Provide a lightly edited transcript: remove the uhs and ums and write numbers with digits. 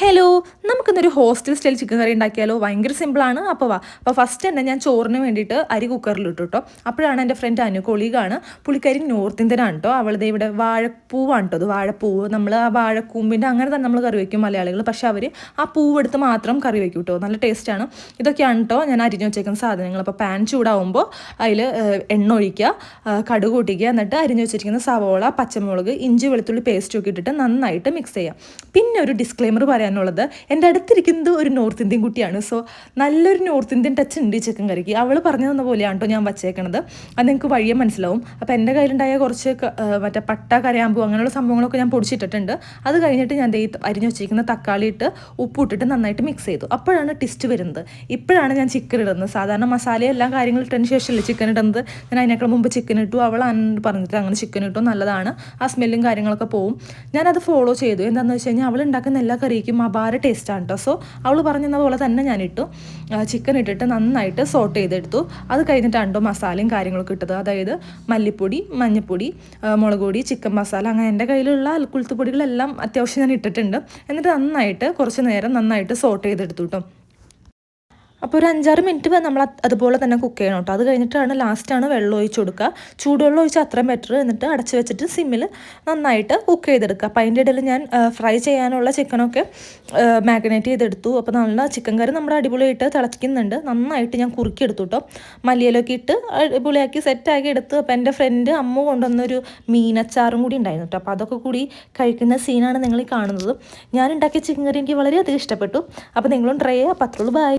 Hello, നമുക്കിന്നൊരു hostel style chicken കറി ഉണ്ടാക്കിയാലോ? ഭയങ്കര സിമ്പിളാണ്. അപ്പോൾ വാ. അപ്പോൾ ഫസ്റ്റ് തന്നെ ഞാൻ ചോറിന് വേണ്ടിയിട്ട് അരി കുക്കറിലിട്ടു കേട്ടോ. അപ്പോഴാണ് എൻ്റെ ഫ്രണ്ട് അനു, കൊളീഗാണ്. പുള്ളിക്കാരി നോർത്ത് ഇന്ത്യനാണ് കേട്ടോ. അവളുടെ ഇവിടെ വാഴപ്പൂവാണ് കേട്ടോ. അത് വാഴപ്പൂവ് നമ്മൾ ആ വാഴക്കൂമ്പിൻ്റെ അങ്ങനെ തന്നെ നമ്മൾ കറി വയ്ക്കും മലയാളികൾ. പക്ഷേ അവർ ആ പൂവെടുത്ത് മാത്രം കറി വയ്ക്കും കേട്ടോ. നല്ല ടേസ്റ്റാണ്. ഇതൊക്കെയാണ് കേട്ടോ ഞാൻ അരിഞ്ഞ് വെച്ചേക്കുന്ന സാധനങ്ങൾ. അപ്പോൾ പാൻ ചൂടാവുമ്പോൾ അതിൽ എണ്ണ ഒഴിക്കുക, കടുക് പൊട്ടിക്കുക, എന്നിട്ട് അരിഞ്ഞ് വെച്ചിരിക്കുന്ന സവോള, പച്ചമുളക്, ഇഞ്ചി വെളുത്തുള്ളി പേസ്റ്റ് ഒക്കെ ഇട്ടിട്ട് നന്നായിട്ട് മിക്സ് ചെയ്യാം. പിന്നെ ഒരു ഡിസ്ക്ലെയിമർ പറയാനുള്ളത്, എൻ്റെ അടുത്തിരിക്കുന്നത് ഒരു നോർത്ത് ഇന്ത്യൻ കുട്ടിയാണ്. സോ നല്ലൊരു നോർത്ത് ഇന്ത്യൻ ടച്ച് ഉണ്ട് ഈ ചിക്കൻ കറിക്ക്. അവൾ പറഞ്ഞു തന്ന പോലെയാണ് കേട്ടോ ഞാൻ വച്ചേക്കണത്. അത് നിങ്ങൾക്ക് വഴിയെ മനസ്സിലാവും. അപ്പോൾ എൻ്റെ കയ്യിലുണ്ടായ കുറച്ച് മറ്റേ പട്ട, കരയാമ്പൂ അങ്ങനെയുള്ള സംഭവങ്ങളൊക്കെ ഞാൻ പൊടിച്ചിട്ടിട്ടുണ്ട്. അത് കഴിഞ്ഞിട്ട് ഞാൻ അരിഞ്ഞു വെച്ചിരിക്കുന്ന തക്കാളി ഇട്ട് ഉപ്പിട്ടിട്ട് നന്നായിട്ട് മിക്സ് ചെയ്തു. അപ്പോഴാണ് ടിസ്റ്റ് വരുന്നത്. ഇപ്പോഴാണ് ഞാൻ ചിക്കൻ ഇടുന്നത്. സാധാരണ മസാല എല്ലാ കാര്യങ്ങളും ഇട്ടതിന് ശേഷമല്ലേ ചിക്കൻ ഇടുന്നത്. ഞാൻ അതിനേക്കാൾ മുമ്പ് ചിക്കൻ ഇട്ടു. അവൾ പറഞ്ഞിട്ട് അങ്ങനെ ചിക്കൻ ഇട്ടു, നല്ലതാണ്, ആ സ്മെല്ലും കാര്യങ്ങളൊക്കെ പോവും. ഞാനത് ഫോളോ ചെയ്തു. എന്താണെന്ന് വെച്ച് കഴിഞ്ഞാൽ അവൾ ഉണ്ടാക്കുന്ന എല്ലാ കറിക്കും അപാര ടേസ്റ്റാണ് കേട്ടോ. സോ അവൾ പറഞ്ഞ പോലെ തന്നെ ഞാനിട്ടു. ചിക്കൻ ഇട്ടിട്ട് നന്നായിട്ട് സോട്ട് ചെയ്തെടുത്തു. അത് കഴിഞ്ഞിട്ടാണ് മസാലയും കാര്യങ്ങളൊക്കെ ഇട്ടത്. അതായത് മല്ലിപ്പൊടി, മഞ്ഞൾപ്പൊടി, മുളക് പൊടി, ചിക്കൻ മസാല, അങ്ങനെ എൻ്റെ കയ്യിലുള്ള കുളുത്തുപൊടികളെല്ലാം അത്യാവശ്യം ഞാൻ ഇട്ടിട്ടുണ്ട്. എന്നിട്ട് നന്നായിട്ട് കുറച്ച് നേരം നന്നായിട്ട് സോട്ട് ചെയ്തെടുത്തു കേട്ടോ. അപ്പോൾ ഒരു 5-6 മിനിറ്റ് നമ്മൾ അതുപോലെ തന്നെ കുക്ക് ചെയ്യണം കേട്ടോ. അത് കഴിഞ്ഞിട്ടാണ് ലാസ്റ്റാണ് വെള്ളം ഒഴിച്ച് കൊടുക്കുക. ചൂടുവെള്ളം ഒഴിച്ചാൽ അത്രയും ബെറ്റർ. എന്നിട്ട് അടച്ച് വെച്ചിട്ട് സിമ്മിൽ നന്നായിട്ട് കുക്ക് ചെയ്തെടുക്കുക. അപ്പോൾ അതിൻ്റെ ഇടയിൽ ഞാൻ ഫ്രൈ ചെയ്യാനുള്ള ചിക്കനൊക്കെ മാഗ്നേറ്റ് ചെയ്തെടുത്തു. അപ്പോൾ നല്ല ചിക്കൻ കറി നമ്മുടെ അടിപൊളിയായിട്ട് തിളയ്ക്കുന്നുണ്ട്. നന്നായിട്ട് ഞാൻ കുറുക്കിയെടുത്തു കേട്ടോ. മല്ലിയിലൊക്കെ ഇട്ട് അടിപൊളിയാക്കി സെറ്റാക്കി എടുത്തു. അപ്പോൾ എൻ്റെ ഫ്രണ്ട് അമ്മ കൊണ്ടുവന്നൊരു മീനച്ചാറും കൂടി ഉണ്ടായിരുന്നു കേട്ടോ. അപ്പോൾ അതൊക്കെ കൂടി കഴിക്കുന്ന സീനാണ് നിങ്ങൾ ഈ കാണുന്നത്. ഞാൻ ഉണ്ടാക്കിയ ചിക്കൻ കറി എനിക്ക് വളരെയധികം ഇഷ്ടപ്പെട്ടു. അപ്പോൾ നിങ്ങളും ട്രൈ ചെയ്യുക. പത്തുള്ളൂ. ബൈ.